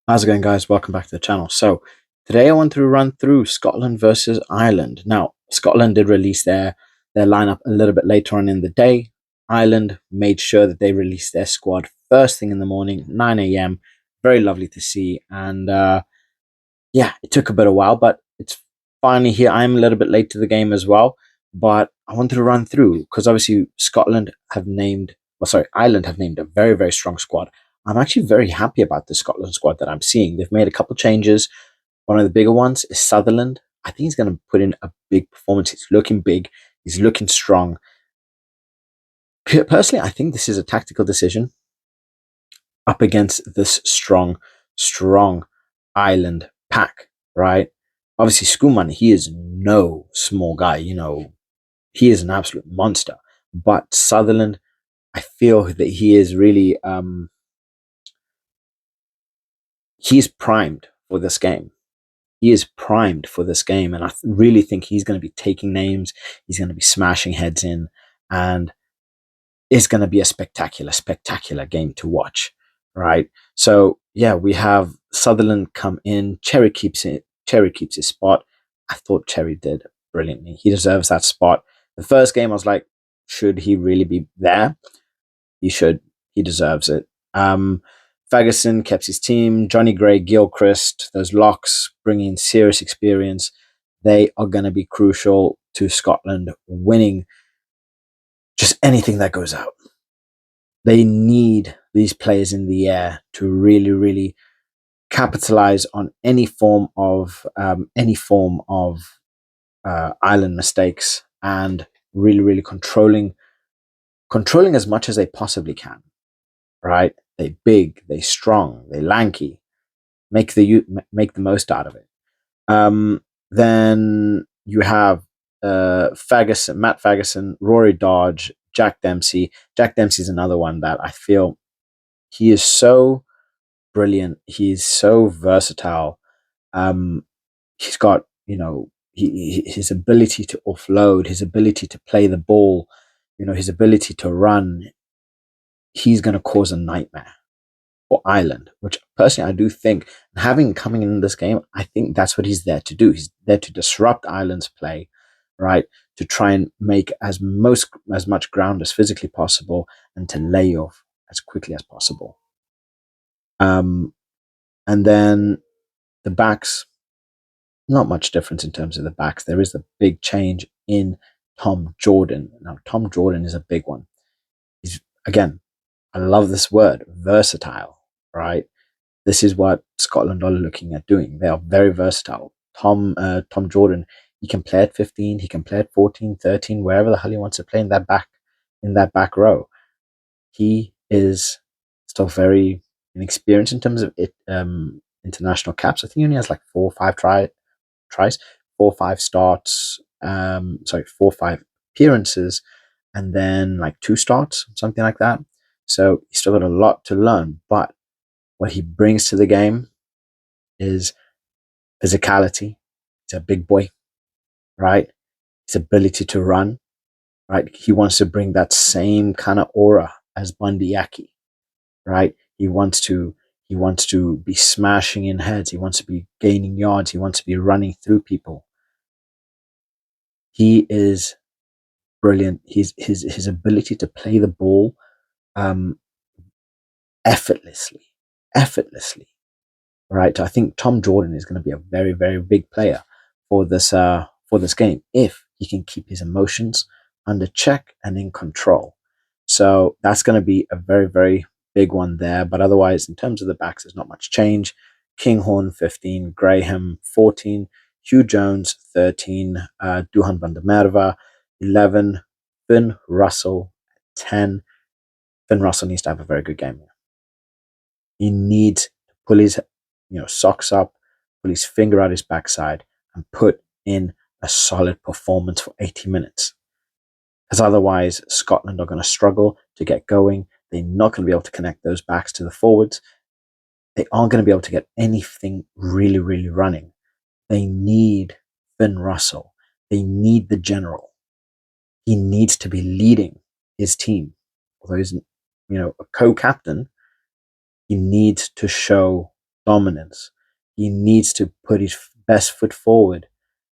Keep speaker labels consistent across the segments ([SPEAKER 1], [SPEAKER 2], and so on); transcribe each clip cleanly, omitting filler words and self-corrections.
[SPEAKER 1] How's it going, guys? Welcome back to the channel. So today I want to run through Scotland versus Ireland. Now, Scotland did release their lineup a little bit later on in the day. Ireland made sure that they released their squad first thing in the morning, 9 a.m. Very lovely to see. And yeah, it took a bit of while, but it's finally here. I'm a little bit late to the game as well, but I wanted to run through because obviously Ireland have named a very, very strong squad. I'm actually very happy about the Scotland squad that I'm seeing. They've made a couple changes. One of the bigger ones is Sutherland. I think he's going to put in a big performance. He's looking big. He's looking strong. Personally, I think this is a tactical decision up against this strong Ireland pack, right? Obviously, Schoolman, he is no small guy. He is an absolute monster. But Sutherland, I feel that he is really he's primed for this game. He is primed for this game, and I really think he's going to be taking names. He's going to be smashing heads in, and it's going to be a spectacular game to watch, right? So yeah, we have Sutherland come in. Cherry keeps his spot. I thought Cherry did brilliantly. He deserves that spot. The first game, I was like, should he really be there? He should. He deserves it. Ferguson kept his team. Johnny Gray, Gilchrist, those locks bringing serious experience. They are going to be crucial to Scotland winning just anything that goes out. They need these players in the air to really capitalize on any form of island mistakes and really controlling as much as they possibly can. Right? They big, they strong, they lanky. Make the most out of it. Then you have Matt Ferguson, Rory Dodge, Jack Dempsey. Jack Dempsey is another one that I feel he is so brilliant. He's so versatile. He's got his ability to offload, his ability to play the ball, his ability to run. He's going to cause a nightmare for Ireland, which personally I do think, having coming in this game, I think that's what he's there to do. He's there to disrupt Ireland's play, right? To try and make as much ground as physically possible and to lay off as quickly as possible. And then the backs, not much difference in terms of the backs. There is a big change in Tom Jordan. Now, Tom Jordan is a big one. He's, again, I love this word, versatile, right? This is what Scotland are looking at doing. They are very versatile. Tom Jordan, he can play at 15, he can play at 14, 13, wherever the hell he wants to play in that back row. He is still very inexperienced in terms of international caps. I think he only has like 4 or 5 tries, 4 or 5 starts, 4 or 5 appearances, and then like 2 starts, something like that. So he's still got a lot to learn, but what he brings to the game is physicality. He's a big boy, right? His ability to run, right? He wants to bring that same kind of aura as Bundy Yaki, right? He wants to be smashing in heads. He wants to be gaining yards. He wants to be running through people. He is brilliant. His ability to play the ball effortlessly, right? I think Tom Jordan is going to be a very big player for this game if he can keep his emotions under check and in control. So that's going to be a very big one there. But otherwise, in terms of the backs, there's not much change. Kinghorn 15, Graham 14, Hugh Jones 13, Duhan van der Merwe 11, Finn Russell 10. Finn Russell needs to have a very good game. He needs to pull his socks up, pull his finger out his backside, and put in a solid performance for 80 minutes. Because otherwise, Scotland are going to struggle to get going. They're not going to be able to connect those backs to the forwards. They aren't going to be able to get anything really running. They need Finn Russell. They need the general. He needs to be leading his team. Although he's a co-captain, he needs to show dominance. He needs to put his best foot forward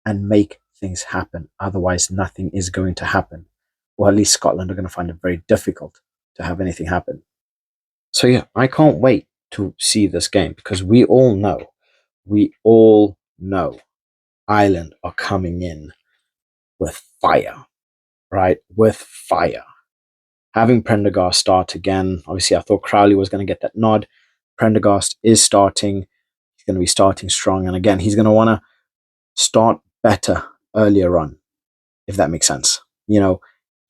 [SPEAKER 1] and make things happen. Otherwise, nothing is going to happen. Or at least Scotland are going to find it very difficult to have anything happen. So yeah, I can't wait to see this game because we all know Ireland are coming in with fire, right? With fire. Having Prendergast start again, obviously I thought Crowley was going to get that nod. Prendergast is starting. He's going to be starting strong. And again, he's going to want to start better earlier on, if that makes sense.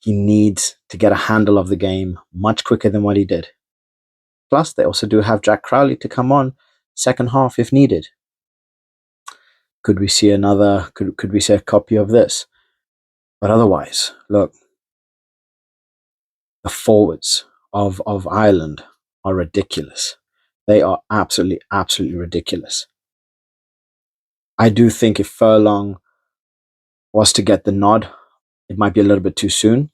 [SPEAKER 1] He needs to get a handle of the game much quicker than what he did. Plus, they also do have Jack Crowley to come on second half if needed. Could we see could we see a copy of this? But otherwise, look, the forwards of Ireland are ridiculous. They are absolutely, absolutely ridiculous. I do think if Furlong was to get the nod, it might be a little bit too soon.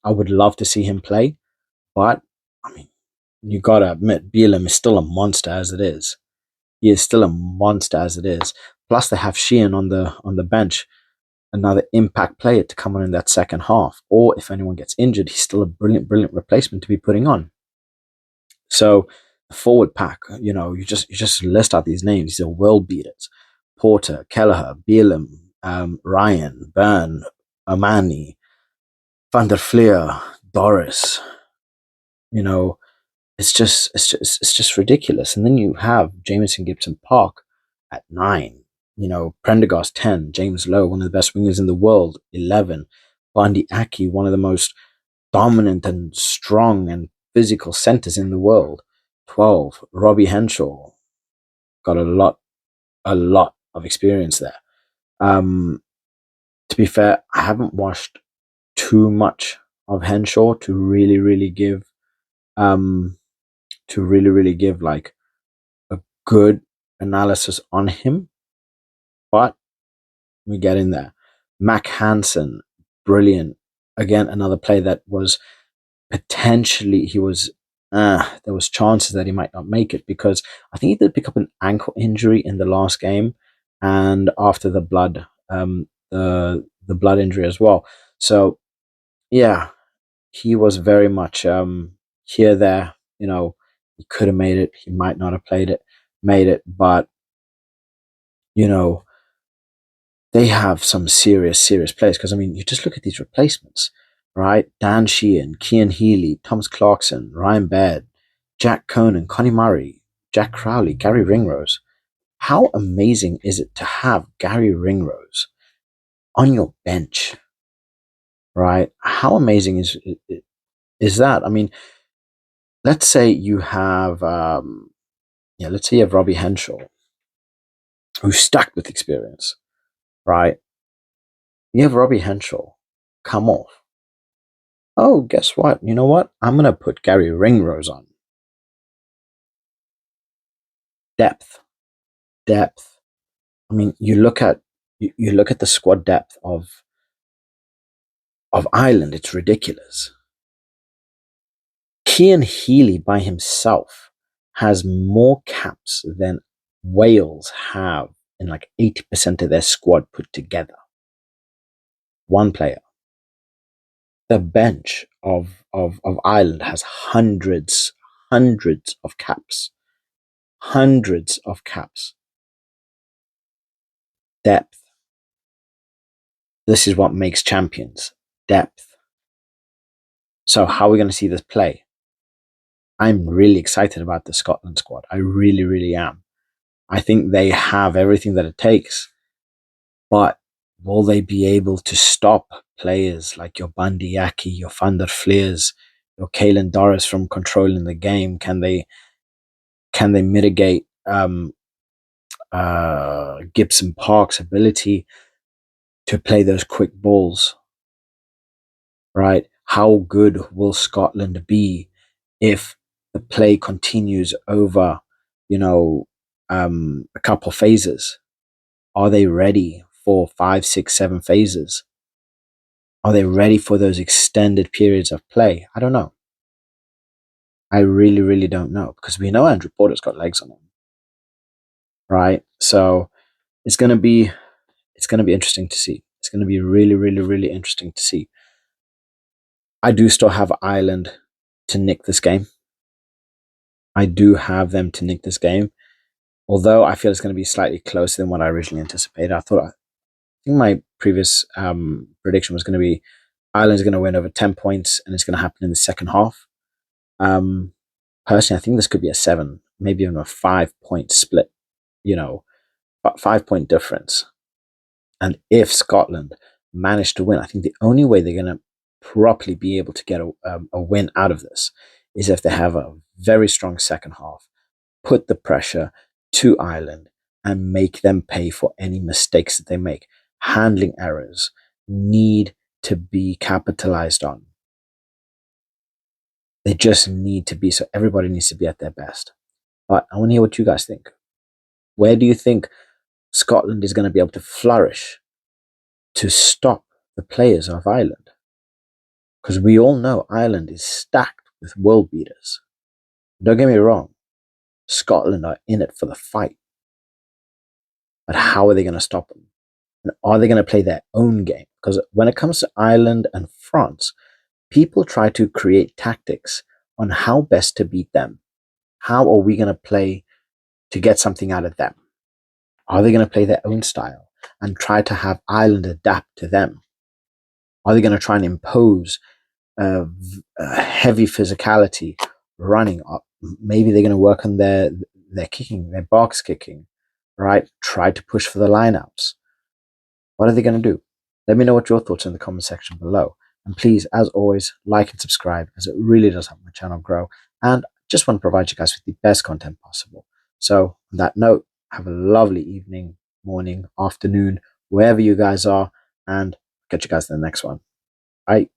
[SPEAKER 1] I would love to see him play, but I mean, you gotta admit, Bielam is still a monster as it is. He is still a monster as it is. Plus, they have Sheehan on the bench, another impact player to come on in that second half. Or if anyone gets injured, he's still a brilliant, brilliant replacement to be putting on. So the forward pack, you just list out these names. These are world beaters: Porter, Kelleher, Bielam, Ryan, Byrne, Omani, Van der Fleer, Doris. It's just ridiculous. And then you have Jamison Gibson Park at 9. Prendergast 10, James Lowe, one of the best wingers in the world, 11, Bandi Aki, one of the most dominant and strong and physical centers in the world, 12, Robbie Henshaw, got a lot of experience there. To be fair, I haven't watched too much of Henshaw to really, really give like a good analysis on him, but we get in there. Mac Hansen, brilliant. Again, another play that was potentially there was chances that he might not make it because I think he did pick up an ankle injury in the last game, and after the blood injury as well. So yeah, he was very much here there. He could have made it. He might not have made it, but you know they have some serious, serious players. Because I mean, you just look at these replacements, right? Dan Sheehan, Cian Healy, Thomas Clarkson, Ryan Baird, Jack Conan, Connie Murray, Jack Crowley, Gary Ringrose. How amazing is it to have Gary Ringrose on your bench, right? How amazing is that? I mean, let's say you have, let's say you have Robbie Henshaw, who's stacked with experience, right? You have Robbie Henshaw come off. Oh, guess what? You know what? I'm going to put Gary Ringrose on. Depth. Depth. I mean, you look at the squad depth of Ireland, it's ridiculous. Cian Healy by himself has more caps than Wales have in like 80% of their squad put together. One player. The bench of Ireland has hundreds of caps. Hundreds of caps. Depth. This is what makes champions. Depth. So how are we going to see this play? I'm really excited about the Scotland squad. I really, really am. I think they have everything that it takes. But will they be able to stop players like your Bandi Aki, your Van der Fleers, your Caelan Doris from controlling the game? Can they mitigate Gibson Park's ability to play those quick balls? Right? How good will Scotland be if the play continues over, a couple phases? Are they ready for 5, 6, 7 phases? Are they ready for those extended periods of play? I don't know. I really, really don't know because we know Andrew Porter's got legs on him. right? So it's going to be interesting to see. It's going to be really, really, really interesting to see. I do still have Ireland to nick this game. I do have them to nick this game, although I feel it's going to be slightly closer than what I originally anticipated. I think my previous prediction was going to be Ireland's going to win over 10 points, and it's going to happen in the second half. Um, Personally, I think this could be a 7, maybe even a 5 point split. You know, 5 point difference. And if Scotland manage to win, I think the only way they're going to properly be able to get a win out of this is if they have a very strong second half, put the pressure to Ireland, and make them pay for any mistakes that they make. Handling errors need to be capitalized on. They just need to be, so everybody needs to be at their best. But I want to hear what you guys think. Where do you think Scotland is going to be able to flourish to stop the players of Ireland? Because we all know Ireland is stacked with world beaters. Don't get me wrong, Scotland are in it for the fight. But how are they going to stop them? And are they going to play their own game? Because when it comes to Ireland and France, people try to create tactics on how best to beat them. How are we going to play to get something out of them? Are they going to play their own style and try to have Ireland adapt to them? Are they going to try and impose a heavy physicality running up? Maybe they're going to work on their kicking, their box kicking, right? Try to push for the lineouts. What are they going to do? Let me know what your thoughts are in the comment section below. And please, as always, like and subscribe, as it really does help my channel grow. And just want to provide you guys with the best content possible. So on that note, have a lovely evening, morning, afternoon, wherever you guys are, and catch you guys in the next one. Bye.